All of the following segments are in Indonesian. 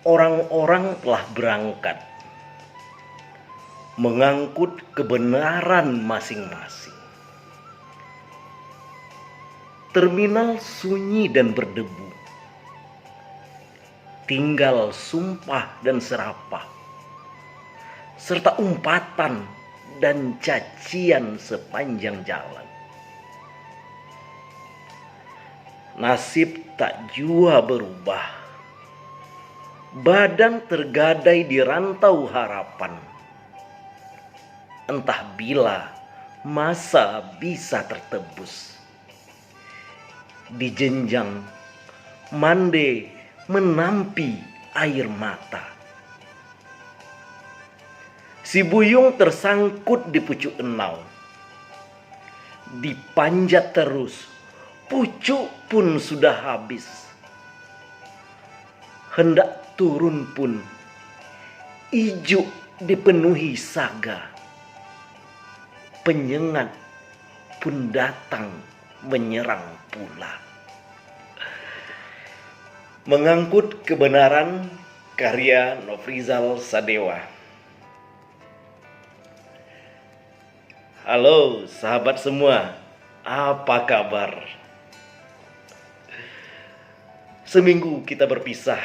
Orang-orang telah berangkat mengangkut kebenaran masing-masing. Terminal sunyi dan berdebu. Tinggal sumpah dan serapah, serta umpatan dan cacian sepanjang jalan. Nasib tak jua berubah. Badan tergadai di rantau harapan. Entah bila masa bisa tertebus. Di jenjang mande menampi air mata. Si buyung tersangkut di pucuk enau. Dipanjat terus, pucuk pun sudah habis. Hendak turun pun, ijuk dipenuhi saga. Penyengat pun datang menyerang pula. Mengangkut kebenaran, karya Nofrizal Sadewa. Halo sahabat semua, apa kabar? Seminggu kita berpisah,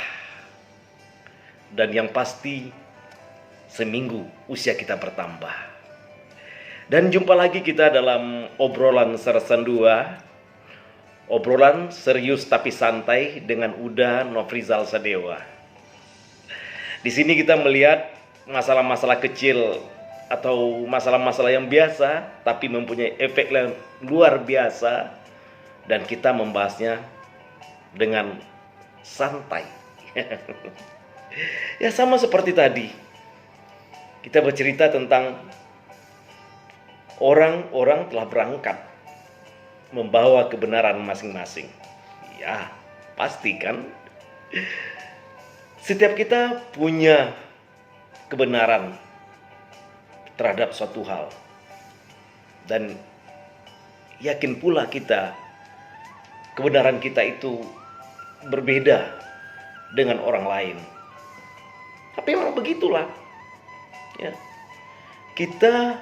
dan yang pasti seminggu usia kita bertambah. Dan jumpa lagi kita dalam obrolan Sersan 2, obrolan serius tapi santai dengan Uda Nofrizal Sadewa. Di sini kita melihat masalah-masalah kecil atau masalah-masalah yang biasa tapi mempunyai efek yang luar biasa, dan kita membahasnya dengan santai. Ya, sama seperti tadi kita bercerita tentang orang-orang telah berangkat membawa kebenaran masing-masing. Ya, pasti kan setiap kita punya kebenaran terhadap suatu hal, dan yakin pula kita kebenaran kita itu berbeda dengan orang lain. Tapi memang begitulah ya. Kita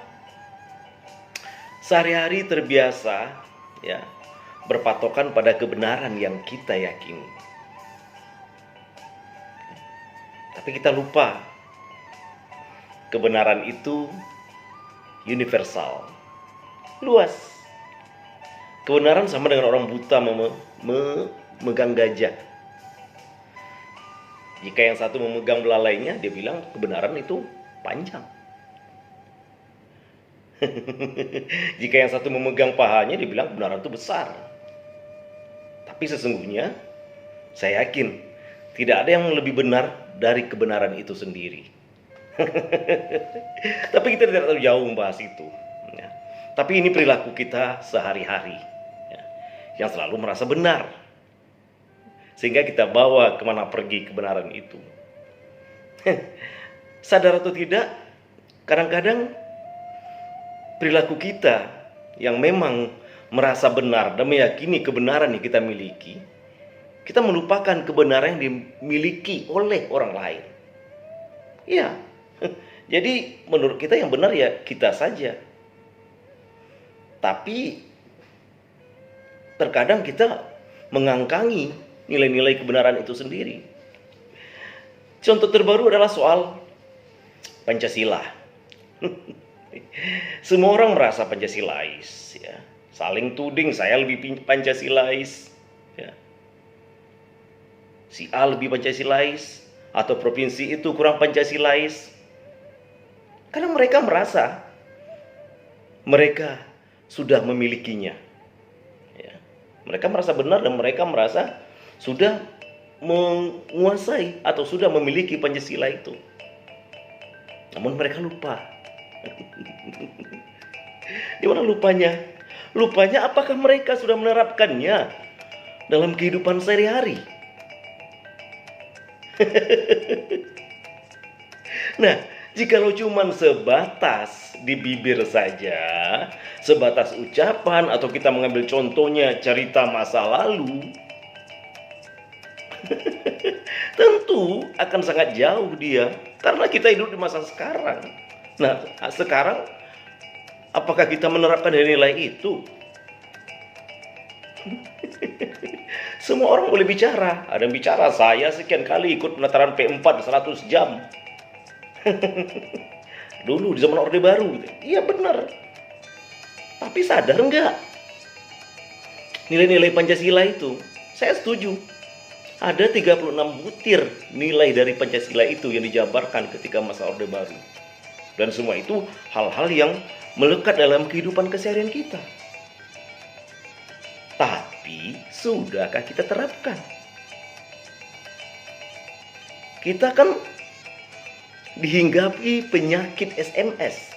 sehari-hari terbiasa ya berpatokan pada kebenaran yang kita yakini. Tapi kita lupa kebenaran itu universal, luas. Kebenaran sama dengan orang buta memegang gajah. Jika yang satu memegang belalainya, dia bilang kebenaran itu panjang. Jika yang satu memegang pahanya, dia bilang kebenaran itu besar. Tapi sesungguhnya saya yakin tidak ada yang lebih benar dari kebenaran itu sendiri. Tapi kita tidak terlalu jauh membahas itu ya. Tapi ini perilaku kita sehari-hari ya, yang selalu merasa benar, sehingga kita bawa kemana pergi kebenaran itu. Sadar atau tidak, kadang-kadang perilaku kita yang memang merasa benar dan meyakini kebenaran yang kita miliki, kita melupakan kebenaran yang dimiliki oleh orang lain. Ya, jadi menurut kita yang benar ya kita saja. Tapi terkadang kita mengangkangi nilai-nilai kebenaran itu sendiri. Contoh terbaru adalah soal Pancasila. Semua orang merasa Pancasilais ya. Saling tuding, saya lebih Pancasilais ya. Si A lebih Pancasilais, atau provinsi itu kurang Pancasilais. Karena mereka merasa mereka sudah memilikinya ya. Mereka merasa benar dan mereka merasa sudah menguasai atau sudah memiliki Pancasila itu. Namun mereka lupa. Di mana lupanya? Lupanya apakah mereka sudah menerapkannya dalam kehidupan sehari-hari? Nah, jikalau cuman sebatas di bibir saja, sebatas ucapan, atau kita mengambil contohnya cerita masa lalu, Tentu akan sangat jauh dia, karena kita hidup di masa sekarang. Nah, sekarang apakah kita menerapkan nilai itu? Semua orang boleh bicara. Ada yang bicara, saya sekian kali ikut penataran P4 100 jam. Dulu di zaman Orde Baru. Iya benar. Tapi sadar nggak nilai-nilai Pancasila itu? Saya setuju. Ada 36 butir nilai dari Pancasila itu yang dijabarkan ketika masa Orde Baru. Dan semua itu hal-hal yang melekat dalam kehidupan keseharian kita. Tapi sudahkah kita terapkan? Kita kan dihinggapi penyakit SMS.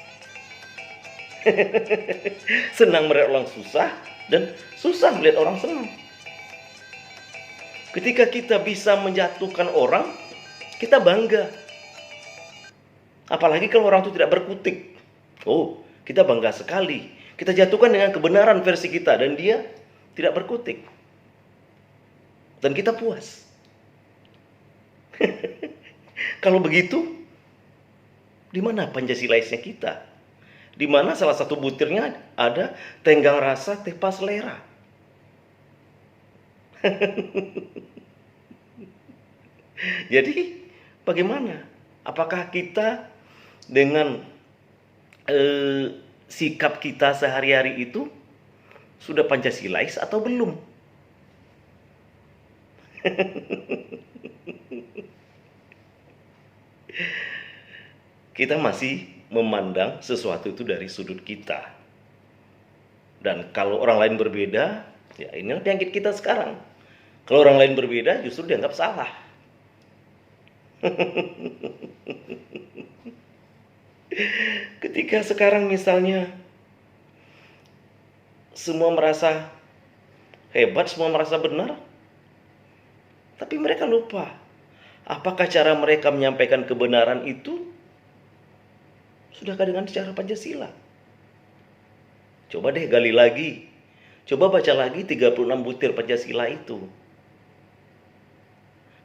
Senang melihat orang susah dan susah melihat orang senang. Ketika kita bisa menjatuhkan orang, kita bangga. Apalagi kalau orang itu tidak berkutik. Oh, kita bangga sekali. Kita jatuhkan dengan kebenaran versi kita dan dia tidak berkutik. Dan kita puas. Kalau begitu, di mana Pancasilaisnya kita? Di mana salah satu butirnya ada tenggang rasa tepa selera. Jadi bagaimana? Apakah kita dengan sikap kita sehari-hari itu sudah Pancasilais atau belum? Kita masih memandang sesuatu itu dari sudut kita. Dan kalau orang lain berbeda, ya inilah penyakit kita sekarang. Kalau orang lain berbeda justru dianggap salah. Ketika sekarang misalnya semua merasa hebat, semua merasa benar, tapi mereka lupa apakah cara mereka menyampaikan kebenaran itu sudahkah dengan cara Pancasila. Coba deh gali lagi, coba baca lagi 36 butir Pancasila itu.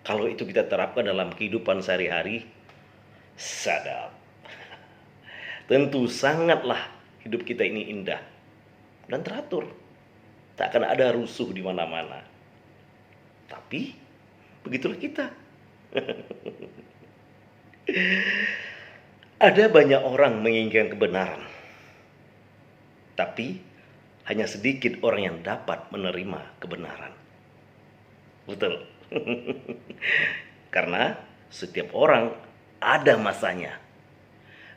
Kalau itu kita terapkan dalam kehidupan sehari-hari, sadap. Tentu sangatlah hidup kita ini indah dan teratur. Tak akan ada rusuh di mana-mana. Tapi begitulah kita. Ada banyak orang menginginkan kebenaran. Tapi hanya sedikit orang yang dapat menerima kebenaran. Betul. Karena setiap orang ada masanya.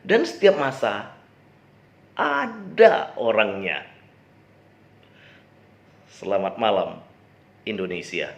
Dan setiap masa ada orangnya. Selamat malam, Indonesia.